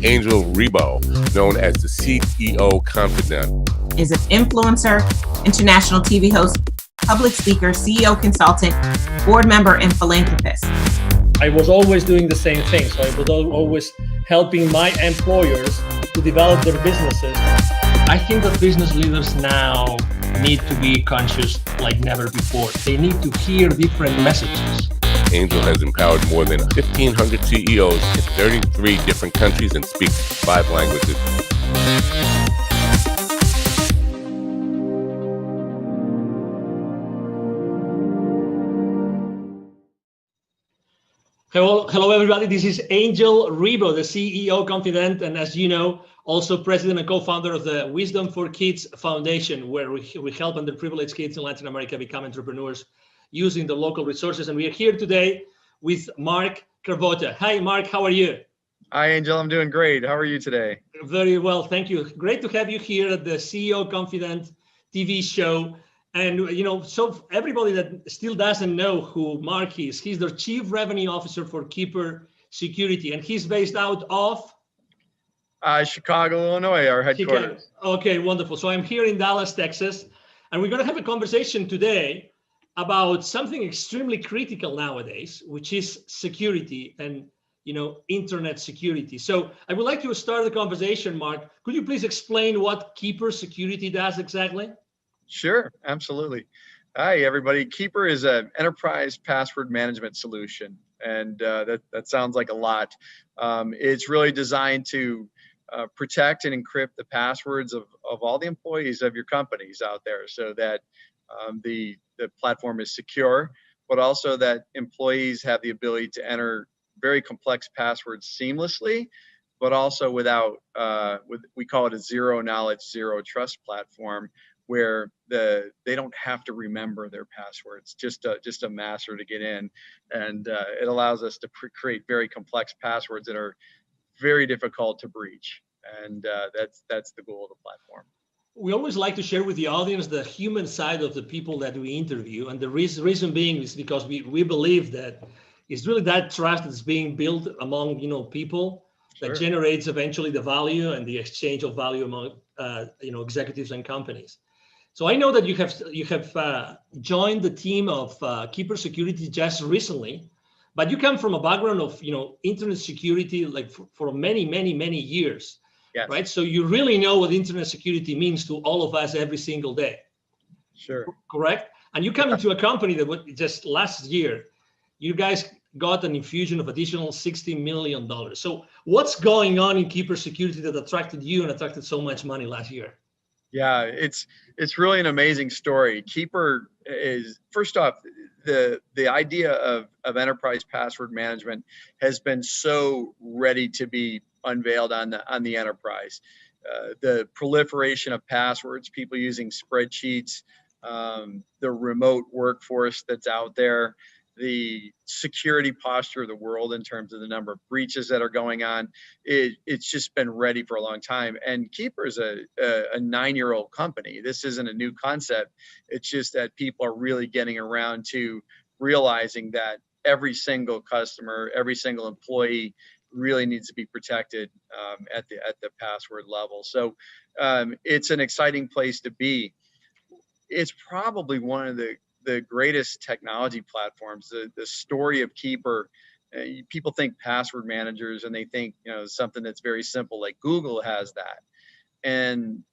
Angel Rebo, known as the CEO Confidant, is an influencer, international TV host, public speaker, CEO consultant, board member, and philanthropist. I was always doing the same thing. So I was always helping my employers to develop their businesses. I think that business leaders now need to be conscious like never before. They need to hear different messages. Angel has empowered more than 1,500 CEOs in 33 different countries and speaks 5 languages. Hello, everybody. This is Angel Rebo, the CEO Confidant, and as you know, also president and co-founder of the Wisdom for Kids Foundation, where we help underprivileged kids in Latin America become entrepreneurs using the local resources. And we are here today with Mark Cravotta. Hi, Mark. How are you? Hi, Angel. I'm doing great. How are you today? Very well. Thank you. Great to have you here at the CEO Confidant TV show. And, you know, so everybody that still doesn't know who Mark is, he's the Chief Revenue Officer for Keeper Security, and he's based out of? Chicago, Illinois, our headquarters. Chicago. Okay, wonderful. So I'm here in Dallas, Texas, and we're going to have a conversation today about something extremely critical nowadays, which is security and, you know, internet security. So I would like to start the conversation, Mark. Could you please explain what Keeper Security does exactly? Sure, absolutely. Hi, everybody. Keeper is an enterprise password management solution, and that sounds like a lot. It's really designed to protect and encrypt the passwords of all the employees of your companies out there, so that the platform is secure, but also that employees have the ability to enter very complex passwords seamlessly, but also without, we call it a zero knowledge, zero trust platform, where they don't have to remember their passwords, just a master to get in, and it allows us to create very complex passwords that are very difficult to breach, and that's the goal of the platform. We always like to share with the audience the human side of the people that we interview, and the reason being is because we believe that it's really that trust that's being built among people that Sure. generates eventually the value and the exchange of value among executives and companies. So I know that you have joined the team of Keeper Security just recently, but you come from a background of internet security like for many years, Yes. right? So you really know what internet security means to all of us every single day. Sure. Correct? And you come into a company that just last year, you guys got an infusion of additional $60 million. So what's going on in Keeper Security that attracted you and attracted so much money last year? Yeah, it's really an amazing story. Keeper is, first off, the idea of enterprise password management has been so ready to be unveiled on the enterprise. The proliferation of passwords, people using spreadsheets, the remote workforce that's out there, the security posture of the world in terms of the number of breaches that are going on, it's just been ready for a long time. And Keeper is a 9-year-old company. This isn't a new concept. It's just that people are really getting around to realizing that every single customer, every single employee really needs to be protected at the password level. So it's an exciting place to be. It's probably one of the greatest technology platforms. The story of Keeper, people think password managers and they think something that's very simple, like Google has that, and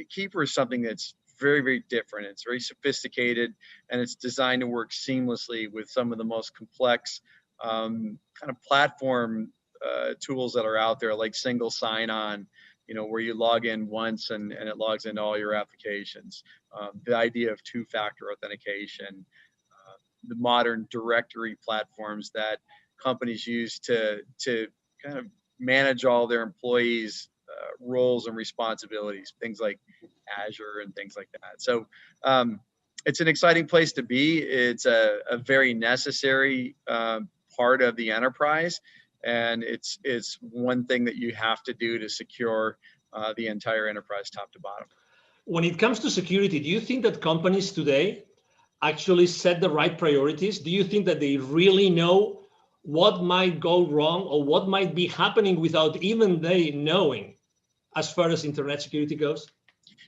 Keeper is something that's very different. It's very sophisticated, and it's designed to work seamlessly with some of the most complex kind of platform tools that are out there, like single sign-on, where you log in once and it logs into all your applications. The idea of two-factor authentication, the modern directory platforms that companies use to kind of manage all their employees' roles and responsibilities, things like Azure and things like that. So it's an exciting place to be. It's a very necessary part of the enterprise. And it's one thing that you have to do to secure the entire enterprise top to bottom. When it comes to security, do you think that companies today actually set the right priorities? Do you think that they really know what might go wrong or what might be happening without even they knowing as far as internet security goes?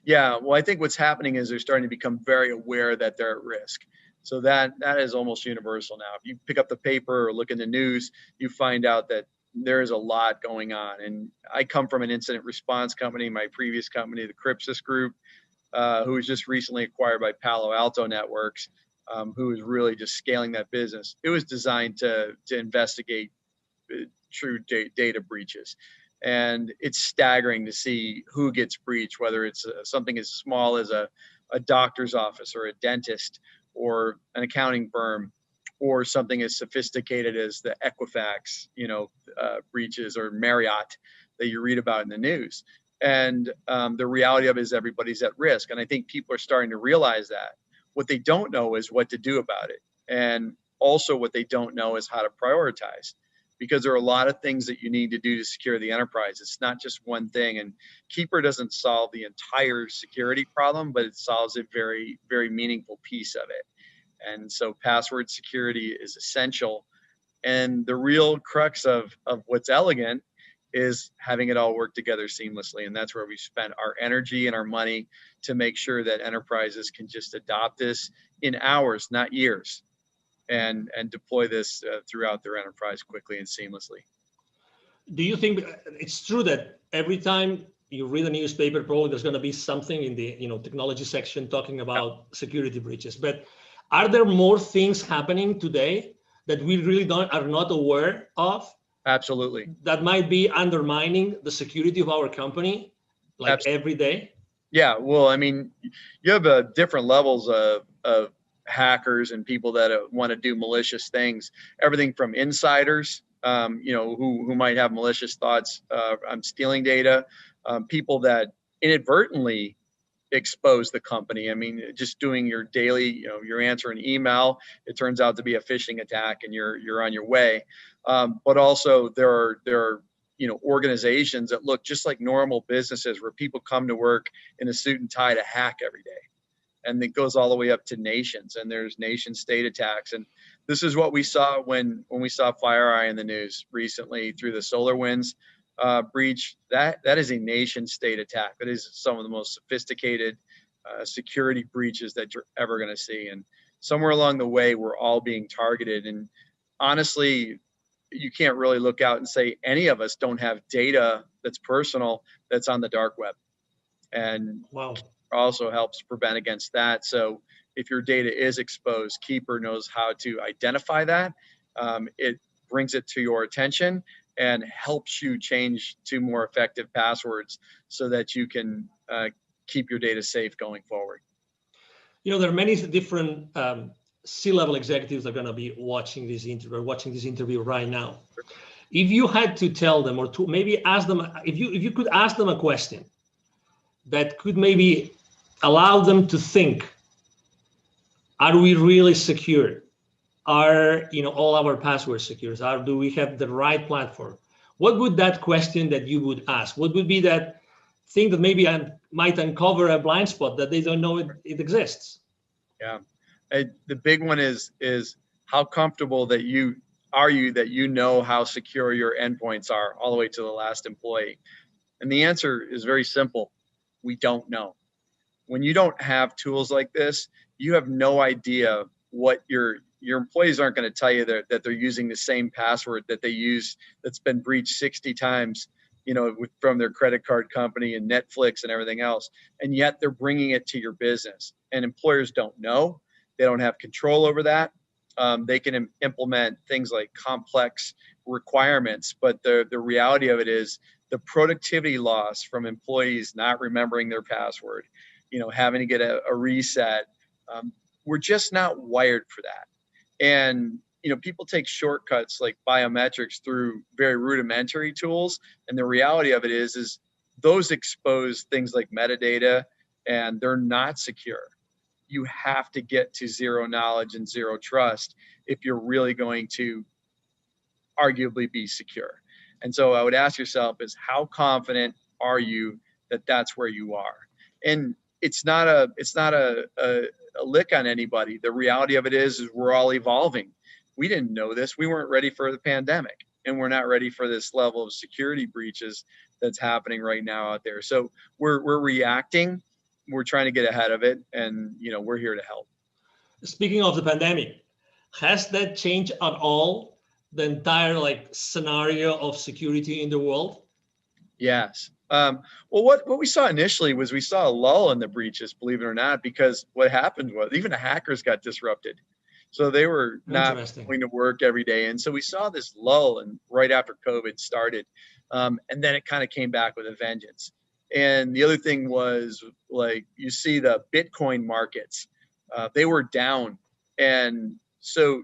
Yeah, well, I think what's happening is they're starting to become very aware that they're at risk. So that is almost universal now. If you pick up the paper or look in the news, you find out that there is a lot going on. And I come from an incident response company, my previous company, the Crypsis Group, who was just recently acquired by Palo Alto Networks, who is really just scaling that business. It was designed to investigate true data breaches. And it's staggering to see who gets breached, whether it's something as small as a doctor's office or a dentist or an accounting firm, or something as sophisticated as the Equifax, breaches, or Marriott that you read about in the news. And the reality of it is everybody's at risk. And I think people are starting to realize that. What they don't know is what to do about it. And also what they don't know is how to prioritize, because there are a lot of things that you need to do to secure the enterprise. It's not just one thing. And Keeper doesn't solve the entire security problem, but it solves a very, very meaningful piece of it. And so password security is essential. And the real crux of what's elegant is having it all work together seamlessly. And that's where we spent our energy and our money to make sure that enterprises can just adopt this in hours, not years, and deploy this throughout their enterprise quickly and seamlessly. Do you think it's true that every time you read a newspaper, probably there's going to be something in the technology section talking about security breaches? But are there more things happening today that we really are not aware of? Absolutely. That might be undermining the security of our company, like Absolutely. every day? Yeah, well, I mean, you have different levels of hackers and people that want to do malicious things. Everything from insiders, who might have malicious thoughts on stealing data, people that inadvertently expose the company. I mean, just doing your daily, you're answering email, it turns out to be a phishing attack, and you're on your way. But also there are organizations that look just like normal businesses, where people come to work in a suit and tie to hack every day. And it goes all the way up to nations, and there's nation state attacks. And this is what we saw when we saw FireEye in the news recently through the SolarWinds breach. That is a nation state attack. That is some of the most sophisticated security breaches that you're ever going to see. And somewhere along the way, we're all being targeted. And honestly, you can't really look out and say any of us don't have data that's personal that's on the dark web. And wow, also helps prevent against that. So if your data is exposed, Keeper knows how to identify that. It brings it to your attention and helps you change to more effective passwords so that you can keep your data safe going forward. There are many different C-level executives that are going to be watching this interview right now. If you had to tell them, or to maybe ask them, if you could ask them a question that could maybe allow them to think, are we really secure? Are all our passwords secure? Do we have the right platform? What would that question that you would ask? What would be that thing that maybe might uncover a blind spot that they don't know it exists? Yeah, the big one is how comfortable that you know how secure your endpoints are all the way to the last employee. And the answer is very simple. We don't know. When you don't have tools like this, you have no idea what your employees aren't going to tell you that they're using the same password that they use that's been breached 60 times, from their credit card company and Netflix and everything else. And yet they're bringing it to your business, and employers don't know. They don't have control over that. They can implement things like complex requirements, but the reality of it is the productivity loss from employees not remembering their password, having to get a reset. We're just not wired for that. And, people take shortcuts like biometrics through very rudimentary tools. And the reality of it is those expose things like metadata, and they're not secure. You have to get to zero knowledge and zero trust if you're really going to arguably be secure. And so I would ask yourself is, how confident are you that that's where you are? And it's not a lick on anybody. The reality of it is we're all evolving. we didn't know this. We weren't ready for the pandemic, and we're not ready for this level of security breaches that's happening right now out there. So we're reacting. We're trying to get ahead of it, and we're here to help. Speaking of the pandemic, has that changed at all the entire scenario of security in the world? Yes. Well, what we saw initially was we saw a lull in the breaches, believe it or not, because what happened was even the hackers got disrupted. So they were not going to work every day. And so we saw this lull and right after COVID started. And then it kind of came back with a vengeance. And the other thing was you see the Bitcoin markets, they were down. And so,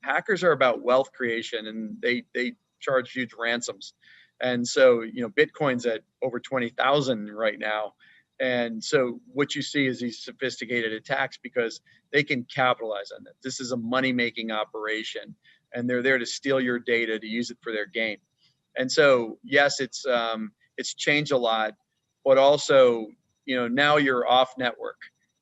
hackers are about wealth creation, and they charge huge ransoms. And so, Bitcoin's at over 20,000 right now. And so what you see is these sophisticated attacks because they can capitalize on it. This is a money-making operation, and they're there to steal your data to use it for their gain. And so, yes, it's changed a lot, but also, now you're off network.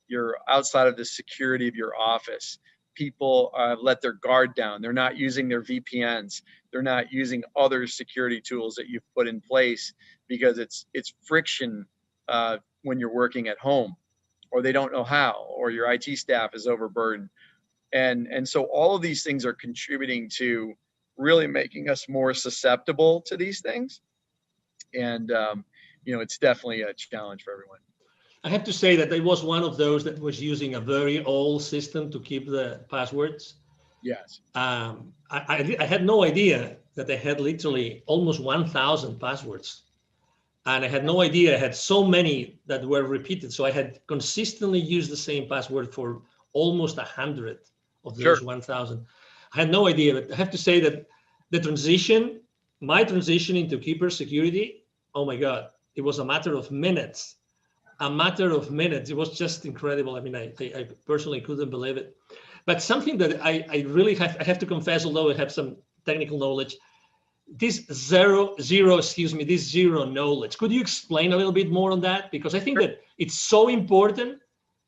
You're outside of the security of your office. People let their guard down. They're not using their VPNs. They're not using other security tools that you've put in place because it's friction when you're working at home, or they don't know how, or your IT staff is overburdened. And so all of these things are contributing to really making us more susceptible to these things. And, it's definitely a challenge for everyone. I have to say that I was one of those that was using a very old system to keep the passwords. Yes. I had no idea that I had literally almost 1,000 passwords. And I had no idea I had so many that were repeated. So I had consistently used the same password for almost 100 of those 1,000. I had no idea, but I have to say that my transition into Keeper security, oh my God, it was a matter of minutes. It was just incredible. I mean, I personally couldn't believe it. But something that I really have to confess, although I have some technical knowledge, this zero knowledge. Could you explain a little bit more on that? Because I think that it's so important.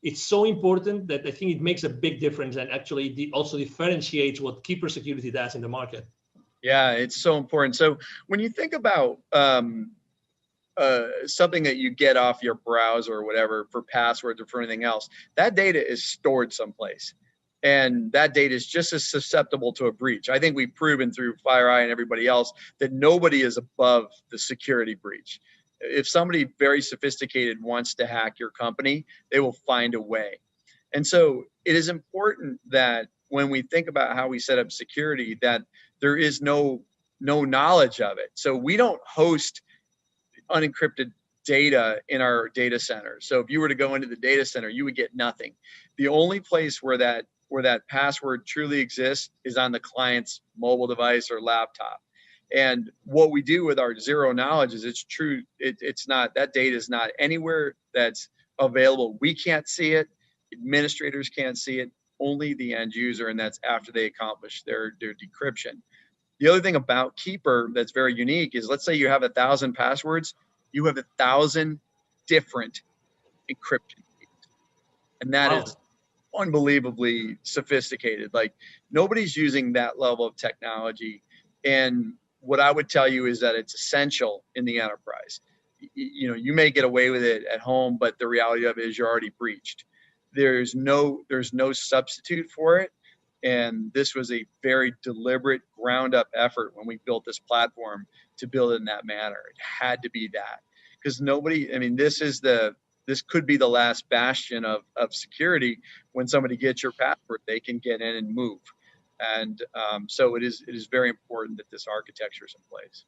It's so important that I think it makes a big difference and actually also differentiates what Keeper security does in the market. Yeah, it's so important. So when you think about something that you get off your browser or whatever for passwords or for anything else, that data is stored someplace. And that data is just as susceptible to a breach. I think we've proven through FireEye and everybody else that nobody is above the security breach. If somebody very sophisticated wants to hack your company, they will find a way. And so it is important that when we think about how we set up security, that there is no knowledge of it. So we don't host unencrypted data in our data center. So if you were to go into the data center, you would get nothing. The only place where that password truly exists is on the client's mobile device or laptop. And what we do with our zero knowledge is it's true. It's not, that data is not anywhere that's available. We can't see it. Administrators can't see it. Only the end user, and that's after they accomplish their decryption. The other thing about Keeper that's very unique is, let's say you have 1,000 passwords, you have 1,000 different encryption keys. And that is unbelievably sophisticated. Like, nobody's using that level of technology. And what I would tell you is that it's essential in the enterprise. You may get away with it at home, but the reality of it is you're already breached. There's no substitute for it. And this was a very deliberate ground up effort when we built this platform to build it in that manner. It had to be that, because this could be the last bastion of security. When somebody gets your password, they can get in and move. And so it is very important that this architecture is in place.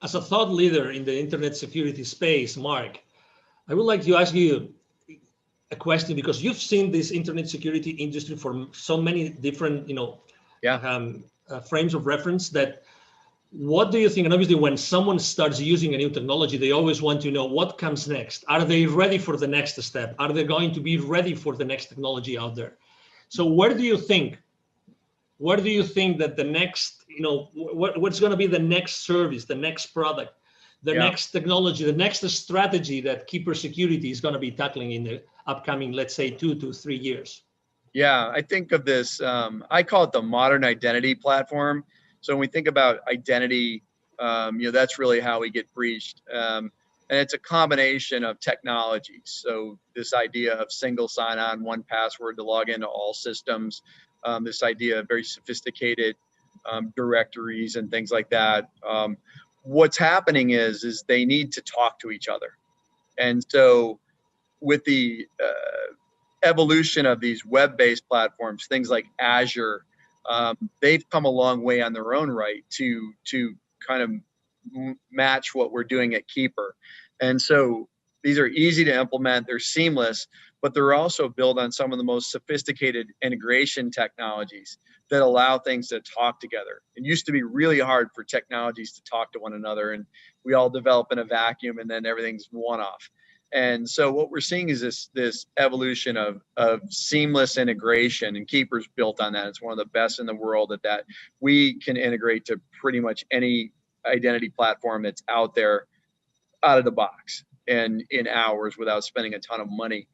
As a thought leader in the internet security space, Mark, I would like to ask you a question, because you've seen this internet security industry for so many different, frames of reference. That, what do you think? And obviously, when someone starts using a new technology, they always want to know what comes next. Are they ready for the next step? Are they going to be ready for the next technology out there? So where do you think that the next, what's going to be the next service, the next product, the next technology, the next strategy that Keeper Security is going to be tackling in the upcoming, let's say, 2 to 3 years? Yeah, I think of this, I call it the modern identity platform. So when we think about identity, that's really how we get breached. And it's a combination of technologies. So this idea of single sign-on, one password to log into all systems, this idea of very sophisticated directories and things like that. What's happening is they need to talk to each other. And so with the evolution of these web-based platforms, things like Azure, they've come a long way on their own right to kind of match what we're doing at Keeper. And so these are easy to implement, they're seamless, but they're also built on some of the most sophisticated integration technologies that allow things to talk together. It used to be really hard for technologies to talk to one another, and we all develop in a vacuum and then everything's one-off. And so what we're seeing is this evolution of seamless integration, and Keeper's built on that. It's one of the best in the world at that. We can integrate to pretty much any identity platform that's out there out of the box and in hours without spending a ton of money.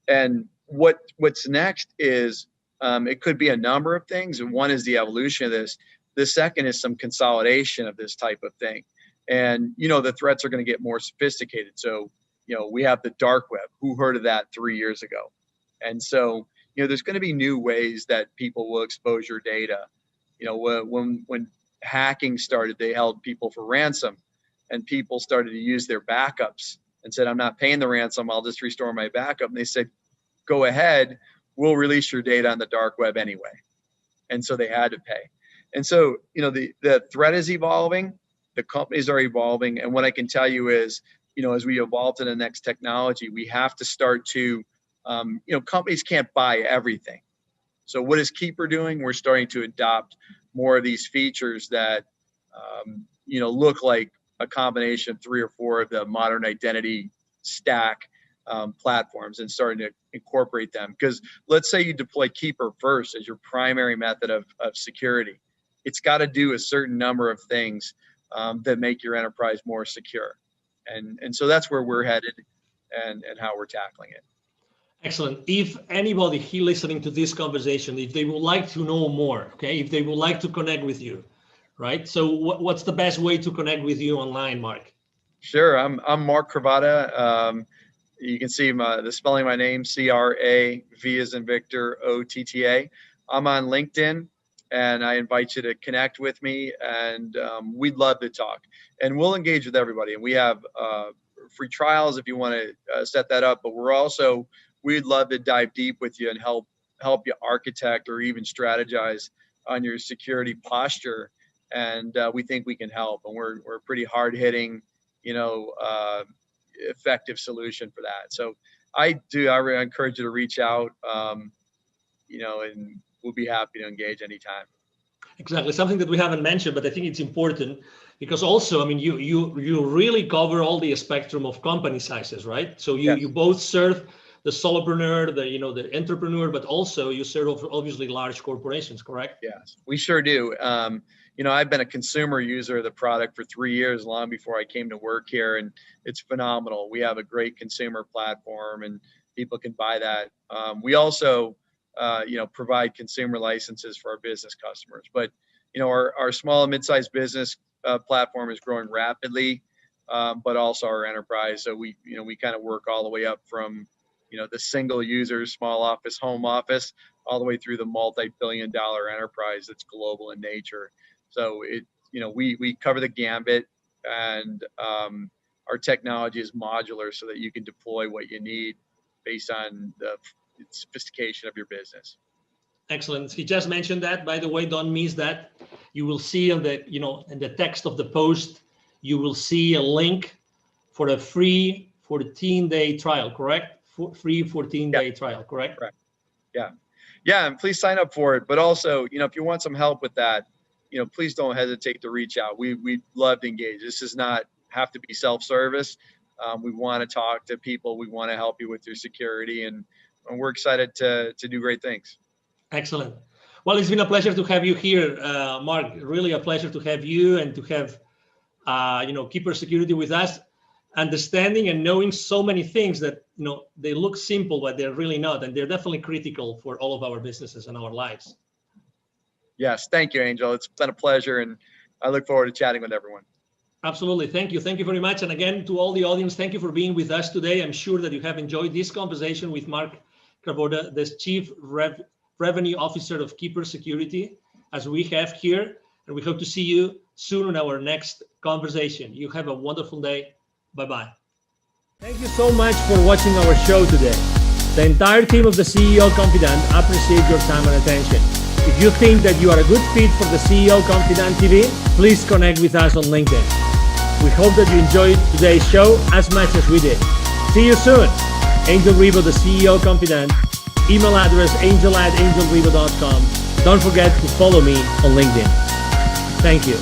And what's next is it could be a number of things. And one is the evolution of this. The second is some consolidation of this type of thing. And, the threats are going to get more sophisticated. So, we have the dark web. Who heard of that 3 years ago? And so, there's going to be new ways that people will expose your data. When hacking started, they held people for ransom, and people started to use their backups and said, I'm not paying the ransom, I'll just restore my backup. And they said, go ahead, we'll release your data on the dark web anyway. And so they had to pay. And so, the threat is evolving, the companies are evolving. And what I can tell you is, as we evolve to the next technology, we have to start to, companies can't buy everything. So what is Keeper doing? We're starting to adopt more of these features that, look like a combination of 3 or 4 of the modern identity stack platforms, and starting to incorporate them. Because let's say you deploy Keeper first as your primary method of security. It's got to do a certain number of things that make your enterprise more secure. And so that's where we're headed and how we're tackling it. Excellent. If anybody here listening to this conversation, if they would like to know more, okay, if they would like to connect with you, right? So what's the best way to connect with you online, Mark? Sure. I'm Mark Cravotta. You can see the spelling of my name, C-R-A-V as in Victor, O-T-T-A. I'm on LinkedIn, and I invite you to connect with me, and we'd love to talk. And we'll engage with everybody. And we have free trials if you want to set that up. But we'd love to dive deep with you and help you architect or even strategize on your security posture. And we think we can help. And we're a pretty hard-hitting, effective solution for that. So I really encourage you to reach out, and we'll be happy to engage anytime. Exactly. Something that we haven't mentioned, but I think it's important because also, I mean, you really cover all the spectrum of company sizes, right? So you both serve the solopreneur, the entrepreneur, but also you serve obviously large corporations, correct? Yes, we sure do. I've been a consumer user of the product for 3 years, long before I came to work here, and it's phenomenal. We have a great consumer platform, and people can buy that. We also, provide consumer licenses for our business customers. But, our small and mid-sized business platform is growing rapidly, but also our enterprise. So we kind of work all the way up from, the single users, small office, home office, all the way through the multi-billion-dollar enterprise that's global in nature. So we cover the gambit, and our technology is modular so that you can deploy what you need based on the sophistication of your business. Excellent. He just mentioned that, by the way, don't miss that. You will see in the text of the post, you will see a link for a free 14-day trial, correct? Free 14-day trial, correct? Correct. Yeah, and please sign up for it. But also, if you want some help with that, please don't hesitate to reach out. We'd love to engage. This does not have to be self-service. We want to talk to people. We want to help you with your security, and we're excited to do great things. Excellent. Well, it's been a pleasure to have you here, Mark. Really a pleasure to have you and to have, Keeper Security with us. understanding and knowing so many things that, they look simple, but they're really not. And they're definitely critical for all of our businesses and our lives. Yes. Thank you, Angel. It's been a pleasure. And I look forward to chatting with everyone. Absolutely. Thank you. Thank you very much. And again, to all the audience, thank you for being with us today. I'm sure that you have enjoyed this conversation with Mark Cravotta, the Chief Revenue Officer of Keeper Security, as we have here. And we hope to see you soon in our next conversation. You have a wonderful day. Bye-bye. Thank you so much for watching our show today. The entire team of the CEO Confidant appreciate your time and attention. If you think that you are a good fit for the CEO Confidant TV, please connect with us on LinkedIn. We hope that you enjoyed today's show as much as we did. See you soon. Angel Ribo, the CEO Confidant. Email address angel@angelribo.com. Don't forget to follow me on LinkedIn. Thank you.